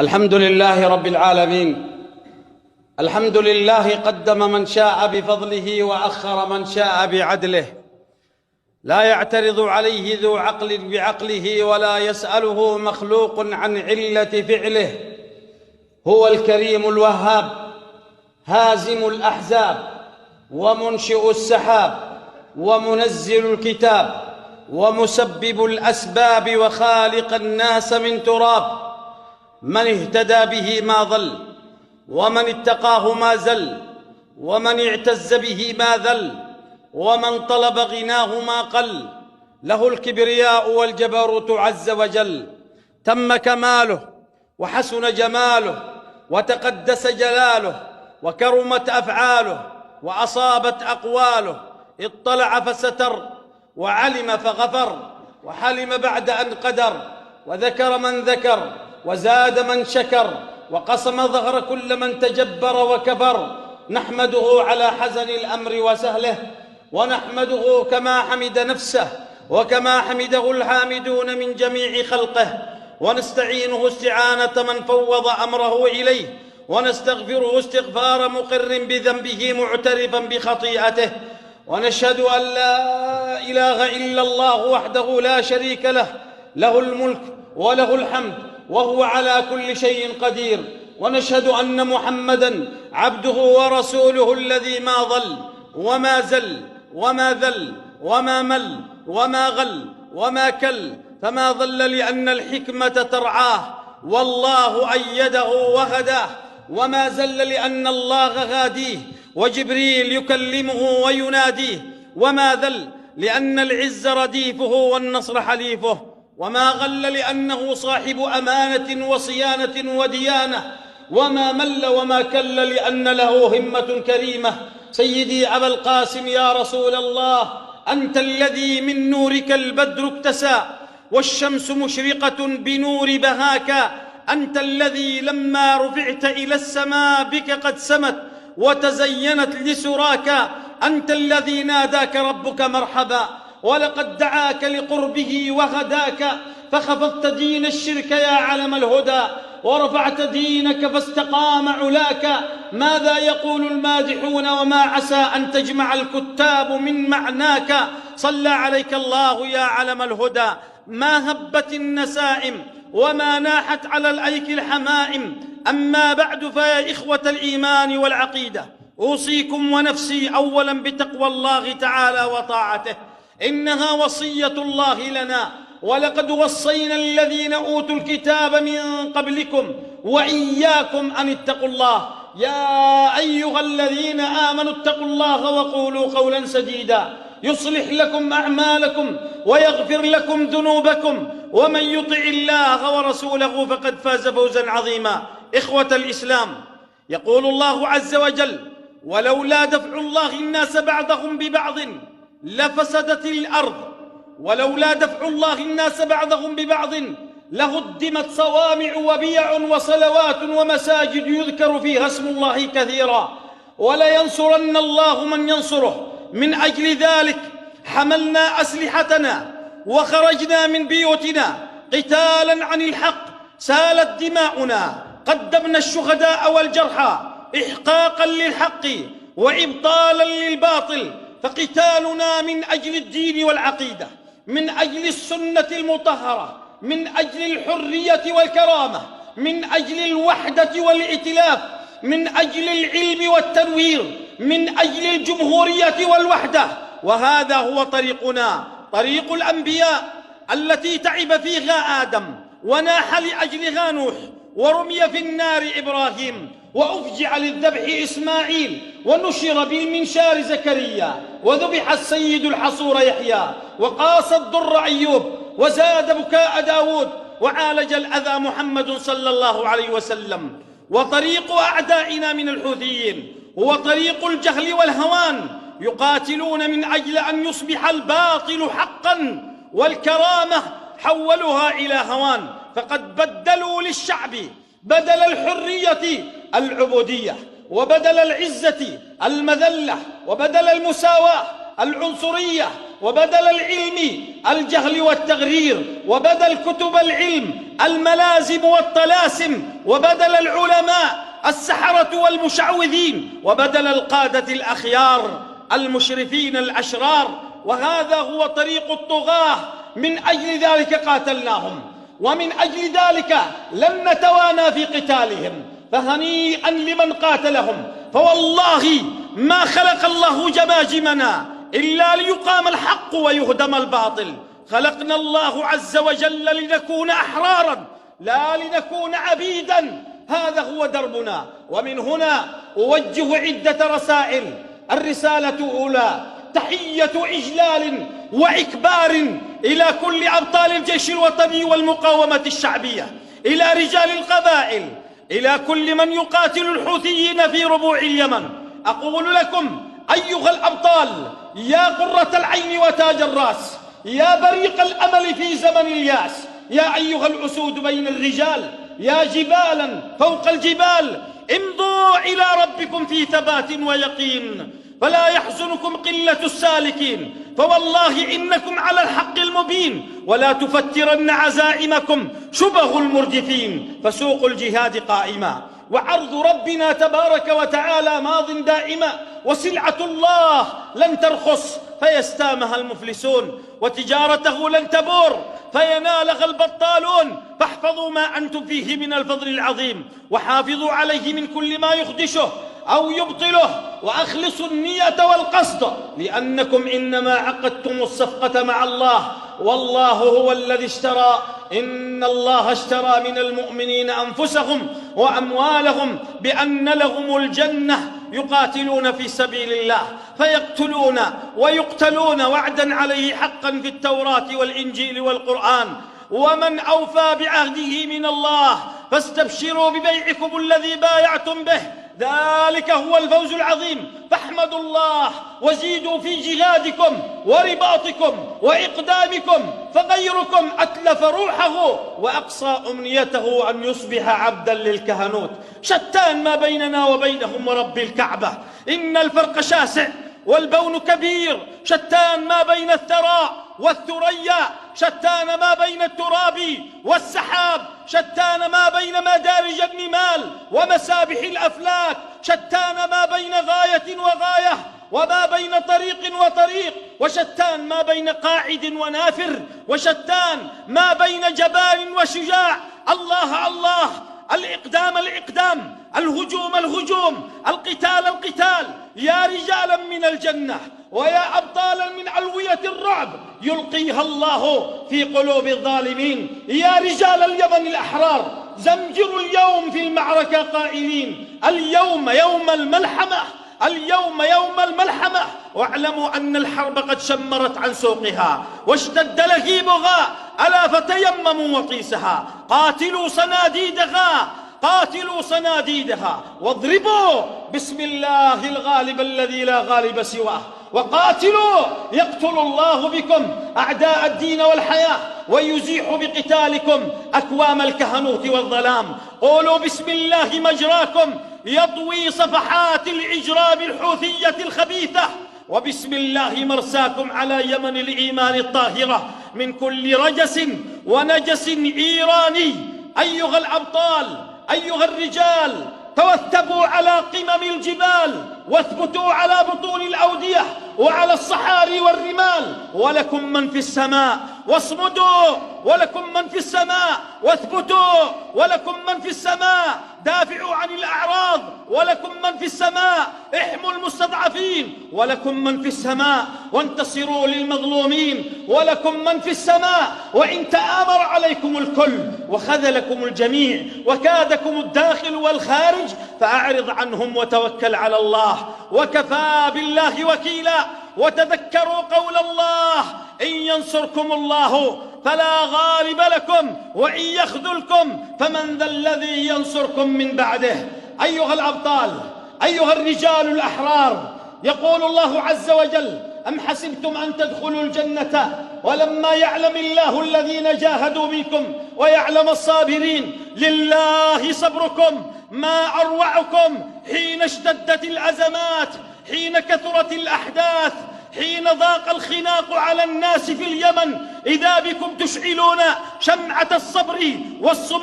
الحمد لله رب العالمين. الحمد لله قدم من شاء بفضله وأخر من شاء بعدله، لا يعترض عليه ذو عقل بعقله ولا يسأله مخلوق عن علة فعله. هو الكريم الوهاب، هازم الأحزاب ومنشئ السحاب ومنزل الكتاب ومسبب الأسباب وخالق الناس من تراب. من اهتدى به ما ضل، ومن اتقاه ما زل، ومن اعتز به ما ذل، ومن طلب غناه ما قل. له الكبرياء والجبروت عز وجل، تم كماله وحسن جماله وتقدس جلاله وكرمت أفعاله وأصابت أقواله. اطلع فستر، وعلم فغفر، وحلم بعد أن قدر، وذكر من ذكر، وزاد من شكر، وقسم ظهر كل من تجبر وكفر. نحمده على حزن الأمر وسهله، ونحمده كما حمد نفسه وكما حمده الحامدون من جميع خلقه، ونستعينه استعانة من فوض أمره إليه، ونستغفره استغفار مقر بذنبه معترفا بخطيئته. ونشهد أن لا إله إلا الله وحده لا شريك له، له الملك وله الحمد وهو على كل شيء قدير. ونشهد أن محمدًا عبده ورسوله الذي ما ضل وما زل وما ذل وما مل وما غل وما كل، فما ضل لأن الحكمة ترعاه والله أيده وهداه، وما زل لأن الله غاديه وجبريل يكلمه ويناديه، وما ذل لأن العز رديفه والنصر حليفه، وما غل لأنه صاحب أمانة وصيانة وديانة، وما مل وما كل لأن له همة كريمة. سيدي أبا القاسم يا رسول الله، أنت الذي من نورك البدر اكتسى والشمس مشرقة بنور بهاك، أنت الذي لما رفعت إلى السماء بك قد سمت وتزينت لسراك، أنت الذي ناداك ربك مرحبا ولقد دعاك لقربه وغداك، فخفضت دين الشرك يا علم الهدى ورفعت دينك فاستقام علاك. ماذا يقول المادحون وما عسى أن تجمع الكتاب من معناك. صلى عليك الله يا علم الهدى، ما هبت النسائم وما ناحت على الأيك الحمائم. أما بعد فيا إخوة الإيمان والعقيدة، أوصيكم ونفسي أولا بتقوى الله تعالى وطاعته، إنها وصية الله لنا، ولقد وصينا الذين أوتوا الكتاب من قبلكم وإياكم أن اتقوا الله. يا أيها الذين آمنوا اتقوا الله وقولوا قولا سديدا يصلح لكم أعمالكم ويغفر لكم ذنوبكم، ومن يطع الله ورسوله فقد فاز فوزا عظيما. إخوة الإسلام، يقول الله عز وجل: ولولا دفع الله الناس بعضهم ببعض لفسدت الأرض، ولولا دفع الله الناس بعضهم ببعض لهدمت صوامع وبيع وصلوات ومساجد يذكر فيها اسم الله كثيرا، ولينصرن الله من ينصره. من أجل ذلك حملنا أسلحتنا وخرجنا من بيوتنا قتالا عن الحق، سالت دماؤنا، قدمنا الشهداء والجرحى إحقاقا للحق وإبطالا للباطل. فقتالنا من أجل الدين والعقيدة، من أجل السنة المطهرة، من أجل الحرية والكرامة، من أجل الوحدة والائتلاف، من أجل العلم والتنوير، من أجل الجمهورية والوحدة. وهذا هو طريقنا، طريق الأنبياء التي تعب فيها آدم وناح لأجلها نوح، ورمي في النار إبراهيم، وأفجع للذبح إسماعيل، ونشر بالمنشار زكريا، وذبح السيد الحصور يحيى، وقاس الضر أيوب، وزاد بكاء داود، وعالج الأذى محمد صلى الله عليه وسلم. وطريق أعدائنا من الحوثيين هو طريق الجهل والهوان، يقاتلون من أجل أن يصبح الباطل حقا، والكرامة حولوها إلى هوان، فقد بدلوا للشعب بدل الحرية العبودية، وبدل العزة المذلة، وبدل المساواة العنصرية، وبدل العلم الجهل والتغرير، وبدل كتب العلم الملازم والطلاسم، وبدل العلماء السحرة والمشعوذين، وبدل القادة الأخيار المشرفين الأشرار. وهذا هو طريق الطغاة. من أجل ذلك قاتلناهم، ومن أجل ذلك لن نتوانى في قتالهم، فهنيئا لمن قاتلهم. فوالله ما خلق الله جماجمنا إلا ليقام الحق ويهدم الباطل. خلقنا الله عز وجل لنكون أحرارا لا لنكون عبيدا. هذا هو دربنا. ومن هنا أوجه عدة رسائل. الرسالة الأولى تحية إجلال وإكبار إلى كل أبطال الجيش الوطني والمقاومة الشعبية، إلى رجال القبائل، إلى كل من يقاتل الحوثيين في ربوع اليمن. أقول لكم أيها الأبطال، يا قرة العين وتاج الرأس، يا بريق الأمل في زمن الياس، يا أيها الأسود بين الرجال، يا جبالا فوق الجبال، امضوا إلى ربكم في ثبات ويقين، فلا يحزنكم قلة السالكين، فوالله إنكم على الحق المبين، ولا تفترن عزائمكم شبه المرجفين، فسوق الجهاد قائما، وعرض ربنا تبارك وتعالى ماض دائما، وسلعة الله لن ترخص فيستامها المفلسون، وتجارته لن تبور فينالها البطالون. فاحفظوا ما أنتم فيه من الفضل العظيم، وحافظوا عليه من كل ما يخدشه أو يبطله، وأخلصوا النية والقصد، لأنكم إنما عقدتم الصفقة مع الله، والله هو الذي اشترى. إن الله اشترى من المؤمنين أنفسهم وأموالهم بأن لهم الجنة، يقاتلون في سبيل الله فيقتلون ويقتلون، وعدا عليه حقا في التوراة والإنجيل والقرآن. ومن أوفى بعهده من الله فاستبشروا ببيعكم الذي بايعتم به، ذلك هو الفوز العظيم. فاحمدوا الله وزيدوا في جهادكم ورباطكم وإقدامكم، فغيركم أتلف روحه وأقصى أمنيته أن يصبح عبدا للكهنوت. شتان ما بيننا وبينهم ورب الكعبة، إن الفرق شاسع والبون كبير. شتان ما بين الثراء والثريا، شتان ما بين التراب والسحاب، شتان ما بين مدارج النمال ومسابح الأفلاك، شتان ما بين غاية وغاية وما بين طريق وطريق، وشتان ما بين قاعد ونافر، وشتان ما بين جبان وشجاع. الله الله، الإقدام الإقدام، الهجوم الهجوم، القتال القتال. يا رجالا من الجنة ويا أبطالا من علوية الرعب يلقيها الله في قلوب الظالمين. يا رجال اليمن الأحرار، زمجروا اليوم في المعركة قائلين: اليوم يوم الملحمة، اليوم يوم الملحمة، واعلموا أن الحرب قد شمرت عن سوقها واشتد لهيبها، ألا فتيمموا وطيسها. قاتلوا صناديدها، قاتلوا صناديدها، واضربوا بسم الله الغالب الذي لا غالب سواه، وقاتلوا يقتل الله بكم أعداء الدين والحياة، ويزيح بقتالكم أكوام الكهنوت والظلام. قولوا بسم الله مجراكم يطوي صفحات الإجرام الحوثية الخبيثة، وبسم الله مرساكم على يمن الإيمان الطاهرة من كل رجس ونجس إيراني. أيها الأبطال، أيها الرجال، توثبوا على قمم الجبال، واثبتوا على بطون الأودية وعلى الصحاري والرمال، ولكم من في السماء، واصمدوا ولكم من في السماء، واثبتوا ولكم من في السماء، دافعوا عن الأعراض ولكم من في السماء، احموا المستضعفين ولكم من في السماء، وانتصروا للمظلومين ولكم من في السماء. وإن تآمر عليكم الكل وخذلكم الجميع وكادكم الداخل والخارج، فأعرض عنهم وتوكل على الله، وكفى بالله وكيلا. وتذكروا قول الله: إن ينصركم الله فلا غالب لكم، وإن يخذلكم فمن ذا الذي ينصركم من بعده. أيها الأبطال، أيها الرجال الأحرار، يقول الله عز وجل: أم حسبتم أن تدخلوا الجنة ولما يعلم الله الذين جاهدوا منكم ويعلم الصابرين. لله صبركم، ما أروعكم حين اشتدت الأزمات، حين كثرت الأحداث، حين ضاق الخناق على الناس في اليمن إذا بكم تشعلون شمعة الصبر والصبر